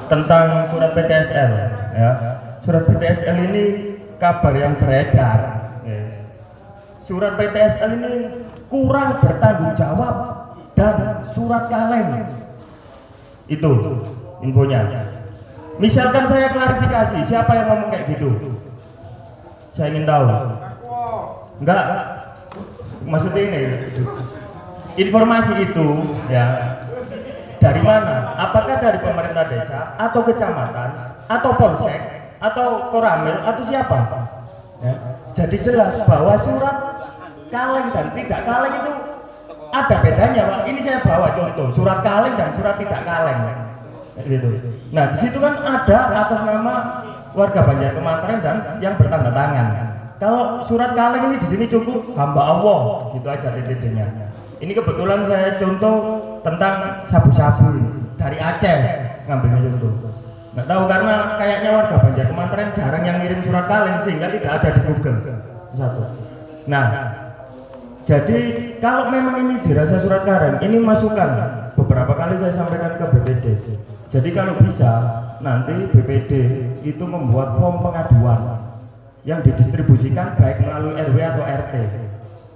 tentang surat PTSL ya. Surat PTSL ini kabar yang beredar ya. Surat PTSL ini kurang bertanggung jawab dan surat kaleng itu infonya. Misalkan saya klarifikasi, siapa yang ngomong kayak gitu? Saya ingin tahu. Enggak, maksudnya ini informasi itu ya dari mana? Apakah dari pemerintah desa atau kecamatan atau polsek atau koramil atau siapa? Ya. Jadi jelas bahwa surat kaleng dan tidak kaleng itu ada bedanya, Pak. Ini saya bawa contoh surat kaleng dan surat tidak kaleng, gitu. Nah, di situ kan ada atas nama warga Banjar Kemantren dan yang bertanda tangan. Kalau surat kaleng ini di sini cukup hamba Allah, gitu aja titiknya. Ini kebetulan saya contoh tentang sabu-sabu dari Aceh, ngambilnya contoh. Nggak tahu karena kayaknya warga Banjar Kemantren jarang yang ngirim surat kaleng sehingga tidak ada di Google. Satu. Nah, jadi kalau memang ini dirasa surat kaleng, ini masukan. Beberapa kali saya sampaikan ke BPD. Jadi kalau bisa nanti BPD itu membuat form pengaduan yang didistribusikan baik melalui RW atau RT.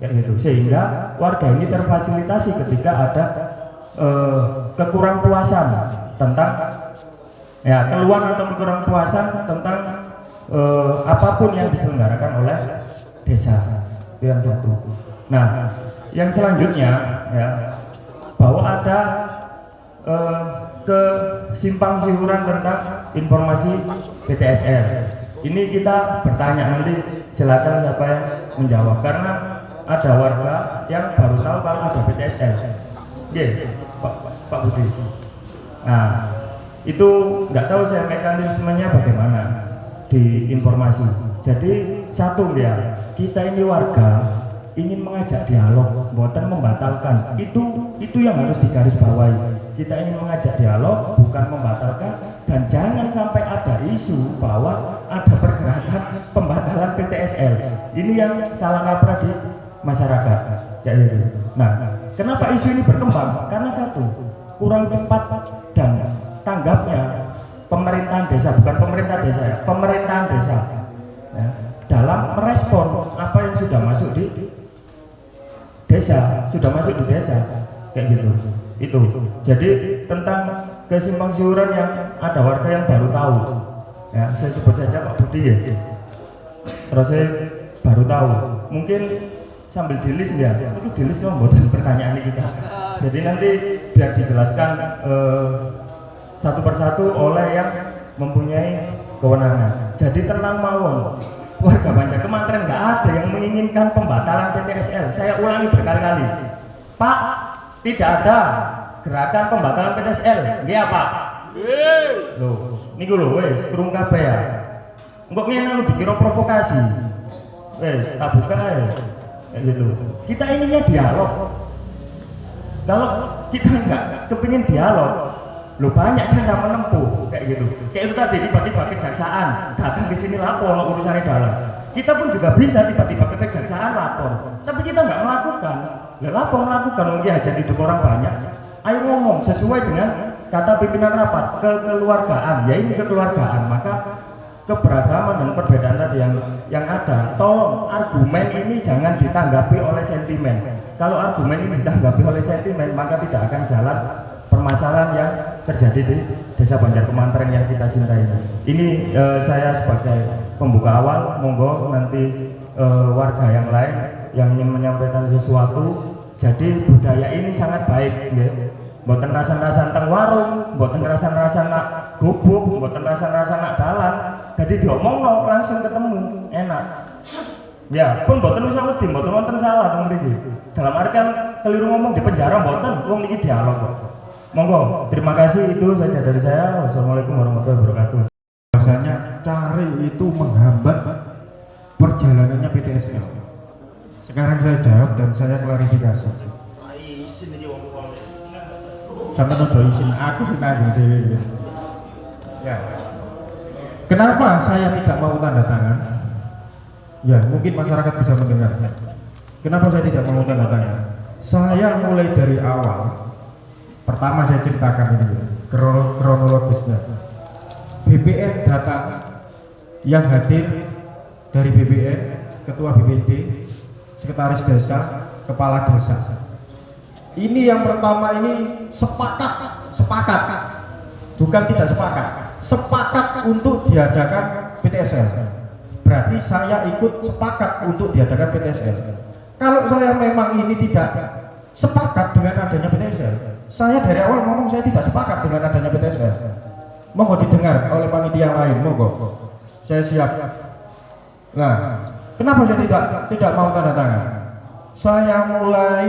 Kayak gitu, sehingga warga ini terfasilitasi ketika ada kekurang puasan tentang ya keluhan atau kekurang puasan tentang apapun yang diselenggarakan oleh desa. Itu yang satu. Nah, yang selanjutnya ya bahwa ada kesimpang siuran tentang informasi PTSL. Ini kita bertanya, nanti silakan siapa yang menjawab, karena ada warga yang baru tahu kalau ada PTSL. Iya, Pak Budi. Nah, itu nggak tahu saya mekanismenya bagaimana di informasi. Jadi satu ya, kita ini warga ingin mengajak dialog, bukan membatalkan. Itu yang harus digarisbawahi. Kita ingin mengajak dialog, bukan membatalkan, dan jangan sampai ada isu bahwa ada pergerakan pembatalan PTSL. Ini yang salah kaprah di masyarakat. Ya, itu. Nah, kenapa isu ini berkembang? Karena satu, kurang cepat dan tanggapnya pemerintahan desa, bukan pemerintah desa ya, pemerintahan desa ya, dalam merespon apa yang sudah masuk di desa, kayak gitu. Itu. Jadi tentang kesimpangsiuran yang ada warga yang baru tahu. Ya, saya sebut saja Pak Budi ya. Terus saya baru tahu. Mungkin sambil dilis ya. Itu dilis kan buatan pertanyaan kita. Jadi nanti biar dijelaskan satu persatu oleh yang mempunyai kewenangan. Jadi tenang mawon. Warga Banjar Kemantren nggak ada yang menginginkan pembatalan PTSL. Saya ulangi berkali-kali, Pak, tidak ada gerakan pembatalan PTSL. Nggih Pak. Loh, niku lho wis krung kabeh ya. Engko ngene dikira provokasi. Wis tak buka ya. Kayak gitu. Kita inginnya dialog. Kalau kita nggak kepingin dialog, lo banyak cara menempuh kayak gitu. Kayak itu tadi tiba-tiba kejaksaan datang ke sini lapor urusannya dalam. Kita pun juga bisa tiba-tiba ke kejaksaan lapor, tapi kita nggak melakukan. Nggak lapor melakukan, mungkin aja hidup orang banyak. Ayo ngomong sesuai dengan kata pimpinan rapat, kekeluargaan. Ya ini kekeluargaan, maka keberagaman dan perbedaan tadi yang ada. Tolong argumen ini jangan ditanggapi oleh sentimen. Kalau argumen ini ditanggapi oleh sentimen, maka tidak akan jalan permasalahan yang terjadi di Desa Banjar Kemantren yang kita cintai. Ini saya sebagai pembuka awal, monggo nanti warga yang lain yang ingin menyampaikan sesuatu. Jadi budaya ini sangat baik, ya. Mboten rasan-rasan teng warung, mboten rasan-rasan nak gubuk, mboten rasan-rasan nak dalan. Jadi diomongno langsung ketemu, enak. Ya, pun mboten usah wedi, mboten wonten salah teng mriki. Dalam artian keliru ngomong di penjara mboten, wong niki dialog kok. Monggo, terima kasih, itu saja dari saya. Wassalamualaikum warahmatullahi wabarakatuh. Bahasanya cari itu menghambat perjalanannya PTSL. Sekarang saya jawab dan saya klarifikasi. Sampai nojo izin, aku sudah ada dewe. Ya. Kenapa saya tidak mau tanda tangan? Ya, mungkin masyarakat bisa mendengar. Kenapa saya tidak mau tanda tangan? Saya mulai dari awal. Pertama saya ceritakan ini. kronologisnya. BPN datang, yang hadir dari BPN, Ketua BPD, Sekretaris Desa, Kepala Desa. Ini yang pertama ini sepakat, bukan tidak sepakat untuk diadakan PTSL. Berarti saya ikut sepakat untuk diadakan PTSL. Kalau saya memang ini tidak sepakat dengan adanya PTSL, saya dari awal ngomong saya tidak sepakat dengan adanya PTSL. Monggo didengar oleh panitia lain, monggo. Saya siap. Nah, kenapa saya tidak mau tanda tangan? Saya mulai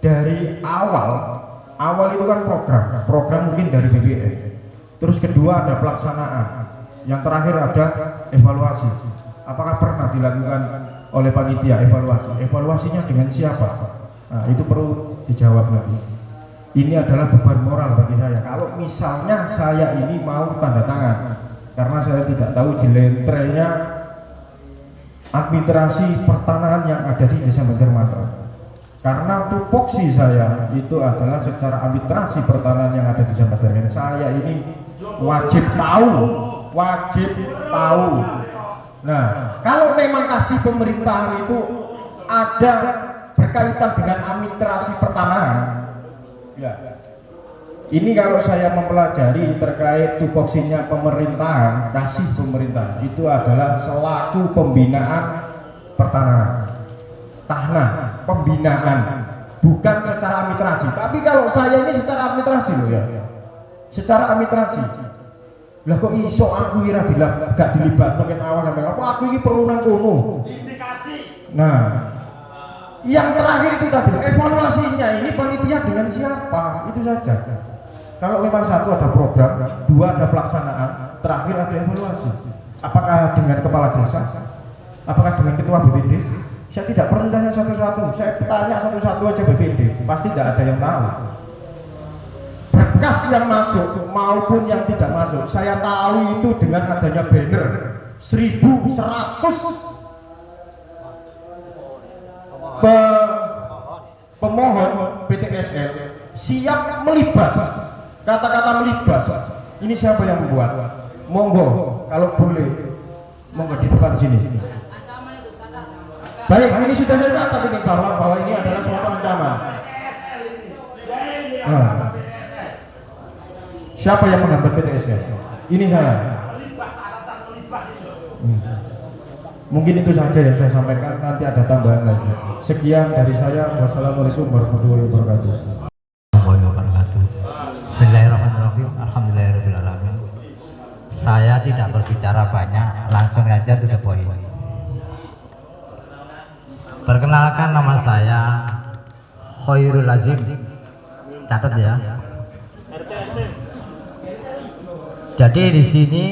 dari awal itu kan program mungkin dari BPN. Terus kedua ada pelaksanaan. Yang terakhir ada evaluasi. Apakah pernah dilakukan oleh panitia evaluasi? Evaluasinya dengan siapa? Nah, itu perlu dijawab lagi. Ini adalah beban moral bagi saya. Kalau misalnya saya ini mau tanda tangan, karena saya tidak tahu jelentrenya administrasi pertanahan yang ada di Desa Banjarmantra. Karena tupoksi saya itu adalah secara administrasi pertanahan yang ada di Desa Banjarmantra. Saya ini wajib tahu. Nah, kalau memang kasih pemerintahan itu ada berkaitan dengan administrasi pertanahan, ya. Ini kalau saya mempelajari terkait tupoksinya pemerintahan, kasih pemerintahan itu adalah selaku pembinaan pertanahan, pembinaan, bukan secara administrasi. Tapi kalau saya ini secara administrasi loh ya, secara administrasi. Lah kok iso aku kira gak dilibat mungkin awal sampai apa aku ini perlu nang kono. Nah, yang terakhir itu tadi evaluasinya ini panitia dengan siapa, itu saja. Kalau memang satu ada program, dua ada pelaksanaan, terakhir ada evaluasi. Apakah dengan kepala desa, apakah dengan ketua BPD? Saya tidak perlu tanya satu-satu, saya tanya satu-satu aja BPD, pasti tidak ada yang tahu. Berkas yang masuk maupun yang tidak masuk, saya tahu itu dengan adanya banner 1.100 pemohon PTSL siap melibas. Kata-kata melibas ini siapa yang membuat? Monggo kalau boleh, monggo di depan sini. Baik, ini sudah saya katakan ini bahwa ini adalah suatu ancaman. Nah, siapa yang menghambat PTSL? Ini saya. Mungkin itu saja yang saya sampaikan, nanti ada tambahan lagi. Sekian dari saya. Wassalamualaikum warahmatullahi wabarakatuh. Bismillahirrahmanirrahim. Alhamdulillahirrahmanirrahim. Saya tidak berbicara banyak, langsung aja to the point. Perkenalkan, nama saya Khairul Azim. Catat ya. Jadi di sini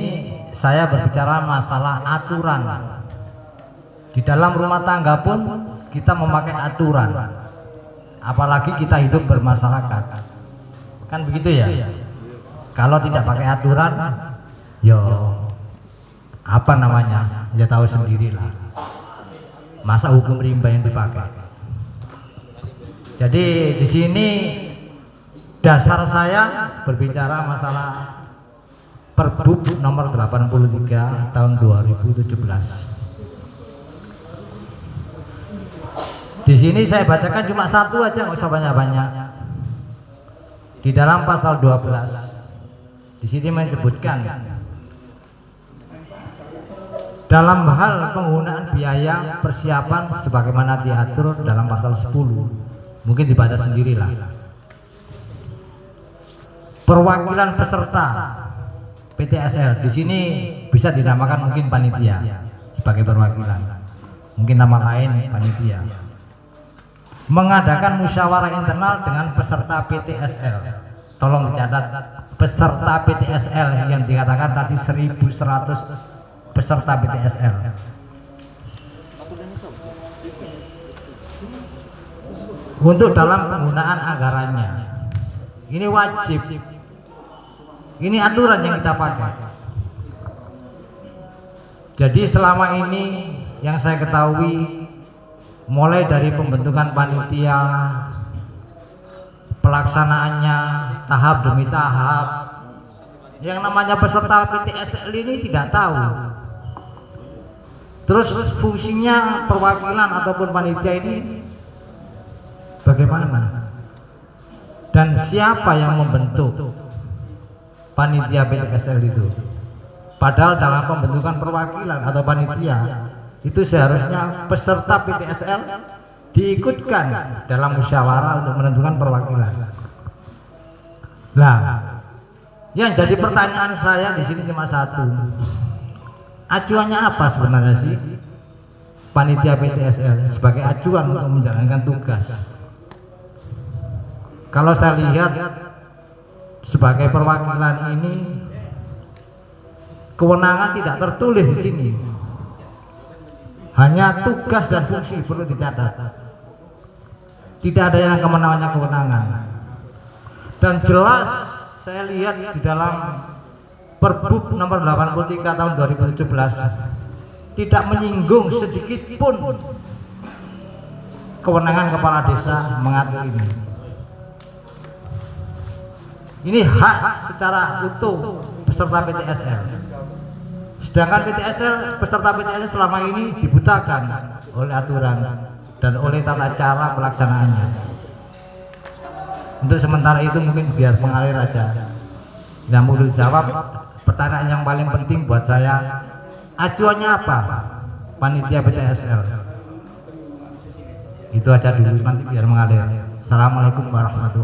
saya berbicara masalah aturan. Di dalam rumah tangga pun kita memakai aturan. Apalagi kita hidup bermasyarakat. Kan begitu ya? Kalau tidak pakai aturan, yo apa namanya? Ya tahu sendirilah. Masa hukum rimba yang dipakai. Jadi di sini dasar saya berbicara masalah Perbup nomor 83 tahun 2017. Di sini saya bacakan cuma satu aja, nggak usah banyak-banyak. Di dalam pasal 12 di sini menyebutkan dalam hal penggunaan biaya persiapan sebagaimana diatur dalam pasal 10. Mungkin dibaca sendirilah. Perwakilan peserta PTSL di sini bisa dinamakan mungkin panitia sebagai perwakilan. Mungkin nama lain panitia. Mengadakan musyawarah internal dengan peserta PTSL. Tolong dicatat, peserta PTSL yang dikatakan tadi 1.100 peserta PTSL. Untuk dalam penggunaan anggarannya, ini wajib. Ini aturan yang kita pakai. Jadi selama ini yang saya ketahui, mulai dari pembentukan panitia, pelaksanaannya tahap demi tahap. Yang namanya peserta PTSL ini tidak tahu. Terus fungsinya perwakilan ataupun panitia ini bagaimana? Dan siapa yang membentuk panitia PTSL itu? Padahal dalam pembentukan perwakilan atau panitia itu seharusnya peserta PTSL diikutkan dalam musyawarah untuk menentukan perwakilan. Nah, yang jadi pertanyaan saya di sini cuma satu. Acuannya apa sebenarnya sih panitia PTSL sebagai acuan untuk menjalankan tugas? Kalau saya lihat sebagai perwakilan ini, kewenangan tidak tertulis di sini. Hanya tugas dan fungsi perlu dicatat. Tidak ada yang namanya kewenangan. Dan jelas saya lihat di dalam Perbup nomor 83 tahun 2017 tidak menyinggung sedikit pun kewenangan kepala desa mengatur ini. Ini hak secara utuh peserta PTSL. Sedangkan peserta PTSL selama ini dibutakan oleh aturan dan oleh tata cara pelaksanaannya. Untuk sementara itu mungkin biar mengalir aja. Yang mau dijawab pertanyaan yang paling penting buat saya, acuannya apa panitia PTSL? Itu aja dulu, nanti biar mengalir. Assalamualaikum warahmatullahi wabarakatuh.